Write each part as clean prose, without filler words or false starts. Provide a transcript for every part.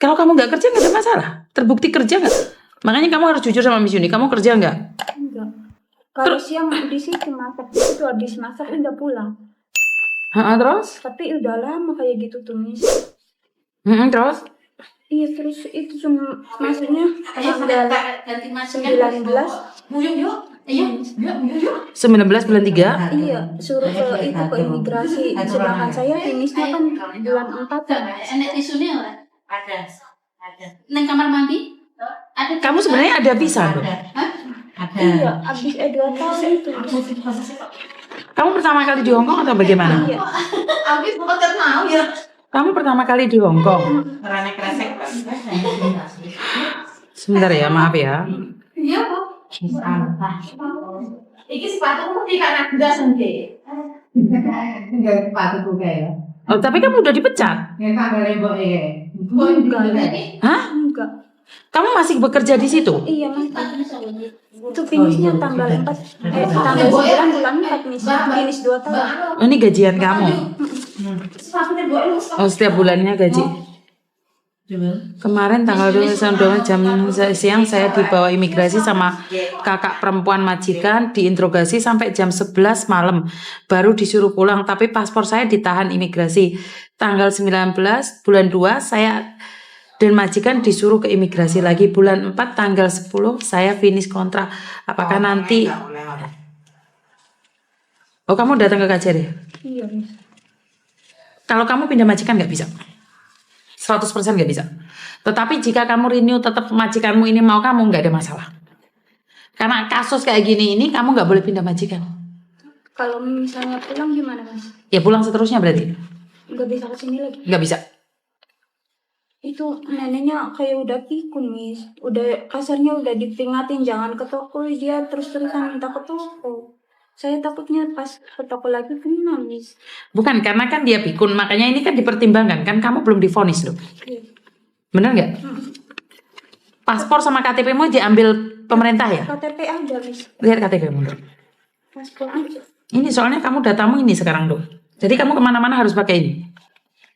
Kalau kamu nggak kerja nggak ada masalah. Terbukti kerja nggak? Makanya kamu harus jujur sama Miss Yuni. Kamu kerja nggak? Enggak. Kalau siang di situ masak, itu habis masak udah pulang. Terus? Tapi udah lama kayak gitu tuh Miss. Terus? Iya terus itu cuma maksudnya tanggal 19. Yuk. 19 bulan 3. Iya, suruh ke itu ke imigrasi. Sedangkan saya finishnya kan bulan 4 ya. Enek tisunya ora? Ada. Neng kamar mandi? Ada. Kamu sebenarnya ada visa loh. Ada. Iya, habis 2 tahun itu. Kamu pertama kali di Hong Kong atau bagaimana? Iya. Habis bukan mau ya. Kamu pertama kali di Hong Kong. Rane kresek. Sebentar ya, maaf ya. Iya, Bu. Iki sepatumu di kanan ndas nanti. Enggak sepatuku kayak. Oh, tapi kamu udah dipecat. Ya kagak mbok Enggak. Hah? Enggak. Kamu masih bekerja di situ? Iya, Mas. Itu finishnya tanggal 4. Tanggal 9 bulan 4 Miss. Finish 2 tahun. Oh, ini gajian kamu. Oh, setiap bulannya gaji. Kemarin tanggal 22 jam siang saya dibawa imigrasi sama kakak perempuan majikan, diinterogasi sampai jam 11 malam. Baru disuruh pulang, tapi paspor saya ditahan imigrasi. Tanggal 19 bulan 2 saya dan majikan disuruh ke imigrasi lagi. Bulan 4 tanggal 10 saya finish kontrak. Apakah nanti... Oh, kamu datang ke KJRI? Iya, Miss. Kalau kamu pindah majikan nggak bisa. 100% nggak bisa. Tetapi jika kamu renew tetap majikanmu ini mau kamu, nggak ada masalah. Karena kasus kayak gini ini kamu nggak boleh pindah majikan. Kalau misalnya pulang gimana, Mas? Ya pulang seterusnya berarti. Nggak bisa kesini lagi. Nggak bisa. Itu neneknya kayak udah pikun, Miss. Udah kasarnya udah diperingatin jangan ke toko, dia terus-terusan minta ke toko. Saya takutnya pas ke toko lagi kena, Miss. Bukan, karena kan dia pikun, makanya ini kan dipertimbangkan. Kan kamu belum divonis loh. Iya. Bener nggak? Paspor sama KTP-mu diambil pemerintah ya? KTP aja, Miss. Lihat KTP mundur. Paspor aja. Ini soalnya kamu datamu ini sekarang dong. Jadi kamu kemana-mana harus pakai ini.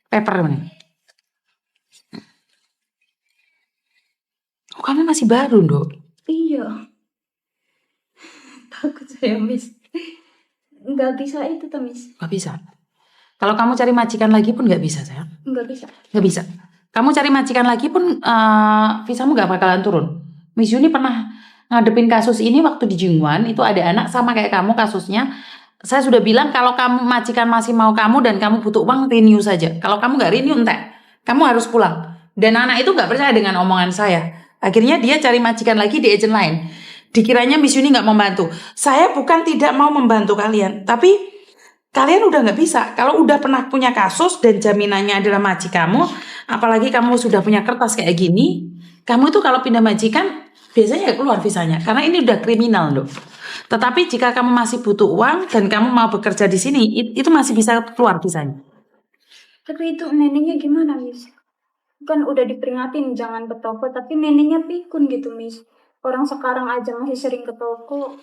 Paper ini. Oh, kamu masih baru dong. Iya. Takut saya, Miss. Nggak bisa itu tuh, Miss. Nggak bisa. Kalau kamu cari majikan lagi pun nggak bisa, sayang. Nggak bisa. Nggak bisa. Kamu cari majikan lagi pun visamu nggak bakalan turun. Miss Yuni pernah ngadepin kasus ini waktu di Jingwan. Itu ada anak sama kayak kamu kasusnya. Saya sudah bilang kalau kamu majikan masih mau kamu dan kamu butuh uang, renew saja. Kalau kamu nggak renew, entek. Kamu harus pulang. Dan anak itu nggak percaya dengan omongan saya. Akhirnya dia cari majikan lagi di agent lain. Dikiranya Miss Yuni nggak membantu. Saya bukan tidak mau membantu kalian, tapi kalian udah nggak bisa. Kalau udah pernah punya kasus dan jaminannya adalah majikanmu, apalagi kamu sudah punya kertas kayak gini, kamu itu kalau pindah majikan biasanya nggak keluar visanya, karena ini udah kriminal loh. Tetapi jika kamu masih butuh uang dan kamu mau bekerja di sini, itu masih bisa keluar visanya. Tapi itu neneknya gimana, Miss? Kan udah diperingatin jangan ke toko, tapi neneknya pikun gitu, Miss. Orang sekarang aja masih sering ke toko.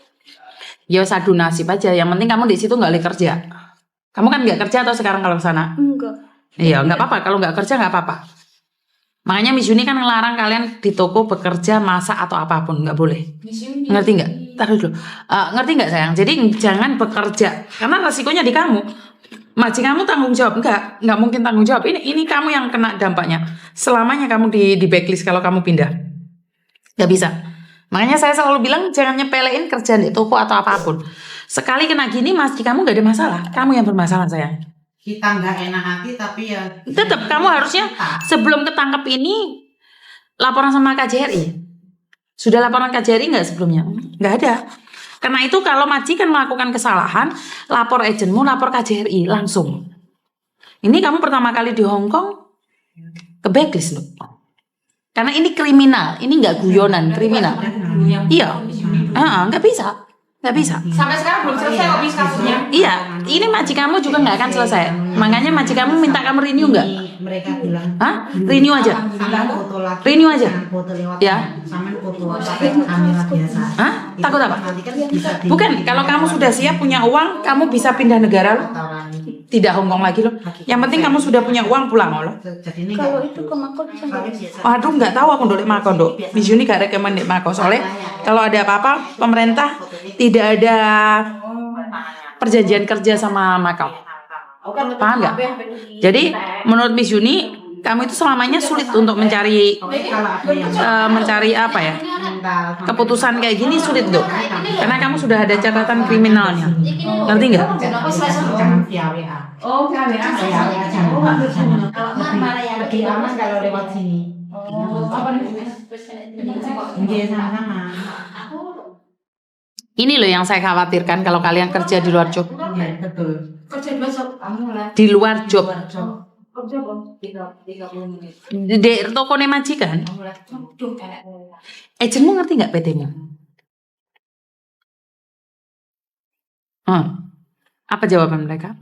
Ya sadu nasib aja. Yang penting kamu di situ nggak boleh kerja. Kamu kan nggak kerja atau sekarang kalau ke sana? Enggak. Iya nggak apa-apa. Kalau nggak kerja nggak apa-apa. Makanya Miss Yuni kan ngelarang kalian di toko bekerja, masak atau apapun nggak boleh. Ngerti nggak? Taruh dulu. Ngerti nggak sayang? Jadi jangan bekerja karena resikonya di kamu. Majikanmu tanggung jawab nggak mungkin tanggung jawab. Ini kamu yang kena dampaknya. Selamanya kamu di blacklist kalau kamu pindah. Nggak bisa. Makanya saya selalu bilang jangan nyepelein kerjaan di toko atau apapun. Sekali kena gini majikanmu nggak ada masalah. Kamu yang bermasalah sayang. Kita nggak enak hati tapi ya Tetap kamu harusnya sebelum ketangkep ini laporan sama KJRI. Sudah laporan KJRI nggak sebelumnya? Nggak ada. Karena itu kalau majikan melakukan kesalahan, lapor agenmu, lapor KJRI langsung. Ini kamu pertama kali di Hong Kong ke blacklist loh. Karena ini kriminal, ini nggak guyonan, kriminal. Iya, nggak bisa. Nggak bisa. sampai sekarang belum selesai kok Miss kasusnya. Iya, ini majikanmu juga nggak akan selesai. Makanya majikanmu minta kamu renew nggak? Mereka bilang Hah? Renew aja. sama foto lagi. Renew aja. Foto lewat Ya. sama foto pakai kamera biasa. Hah? Takut apa? Nanti kan bisa Bukan, kalau kamu sudah siap punya uang, kamu bisa pindah negara loh. orang tidak Hongkong lagi loh. Yang penting kamu sudah punya uang pulang loh. Kalau itu ke Mako bisa nggak? Aduh nggak tahu aku ndolek Mako Dok. Miss Yuni gak rekomen dek Mako soalnya kalau ada apa-apa pemerintah tidak ada perjanjian kerja sama Mako. Paham nggak? Jadi menurut Miss Yuni kamu itu selamanya sulit untuk mencari apa ya, keputusan kayak gini sulit Dok. Karena kamu sudah ada catatan kriminalnya. Ngerti nggak? Oh, KWA. Lebih aman kalau lewat sini. Sama-sama. Ini loh yang saya khawatirkan kalau kalian kerja di luar job. Iya, betul. Kerja besok kamu lah. Di luar job. Kerja kok 30 menit. Di toko majikan. Aduh, Agentmu ngerti nggak PT-mu? Apa jawaban mereka?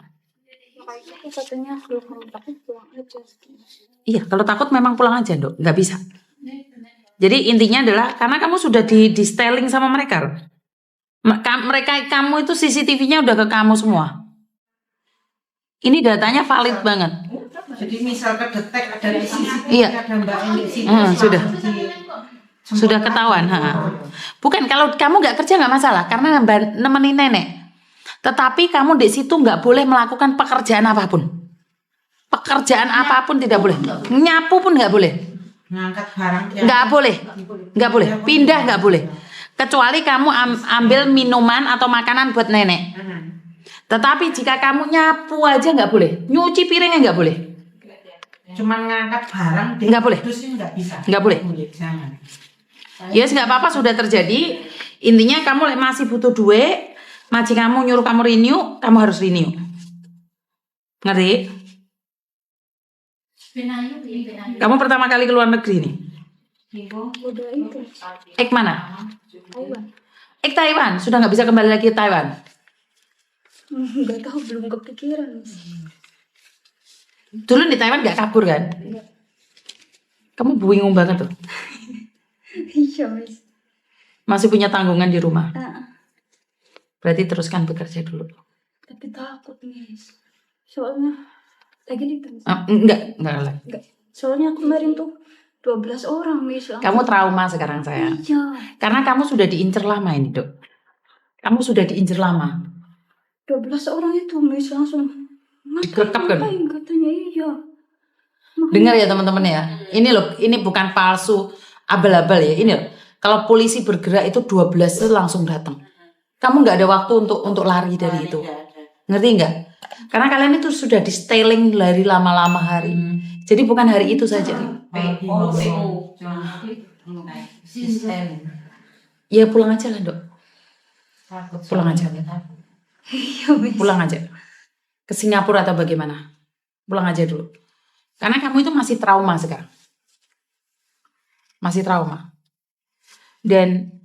Katanya kalau kamu takut pulang aja. Iya, kalau takut memang pulang aja, Dok. Nggak bisa. Jadi intinya adalah karena kamu sudah di styling sama mereka. Kamu itu CCTV-nya udah ke kamu semua. Ini datanya valid banget. Jadi misal kedetek ada di CCTV, Iya. ada Mbak Eni di situ. Sudah. Sudah ketahuan. Bukan kalau kamu nggak kerja nggak masalah karena nemenin nenek. Tetapi kamu di situ nggak boleh melakukan pekerjaan apapun. Pekerjaan apapun tidak boleh. Nyapu pun nggak boleh. Ngangkat barang. Nggak boleh. Nggak boleh. Pindah nggak boleh. Kecuali kamu ambil minuman atau makanan buat nenek. Tetapi jika kamu nyapu aja nggak boleh. Nyuci piringnya nggak boleh. Cuman ngangkat barang. Nggak boleh. Itu sih nggak bisa. Nggak boleh. Jangan. Yes, nggak apa-apa sudah terjadi. Intinya kamu masih butuh duit. Majikan kamu nyuruh kamu renew, kamu harus renew. Ngerti? Kamu pertama kali ke luar negeri nih. Udah itu Mana? Taiwan. Taiwan. Sudah nggak bisa kembali lagi ke Taiwan. Nggak tahu, belum kepikiran. Dulu di Taiwan nggak kabur kan? Kamu bingung banget tuh. Iya Miss. Masih punya tanggungan di rumah. Nah, Berarti teruskan bekerja dulu. tapi takut Miss. Soalnya lagi nih Miss. Enggak. Enggak. Soalnya kemarin tuh 12 orang Miss. Kamu trauma sekarang saya. Iya. Karena kamu sudah diincer lama ini, Dok. Kamu sudah diincer lama. 12 orang itu Miss langsung Dikekep kan? ngapain katanya iya. Dengar ya teman-teman ya. Ini loh, ini bukan palsu abal-abal ya. Ini loh. Kalau polisi bergerak itu 12 itu langsung datang. Kamu nggak ada waktu untuk lari dari itu. Ngerti nggak? Karena kalian itu sudah di styling dari lama-lama hari. Jadi bukan hari itu saja. Sistem. Ya pulang aja lah, Dok. Pulang aja. Iya Miss. Pulang aja. Ke Singapura atau bagaimana? Pulang aja dulu. Karena kamu itu masih trauma sekarang. Masih trauma. Dan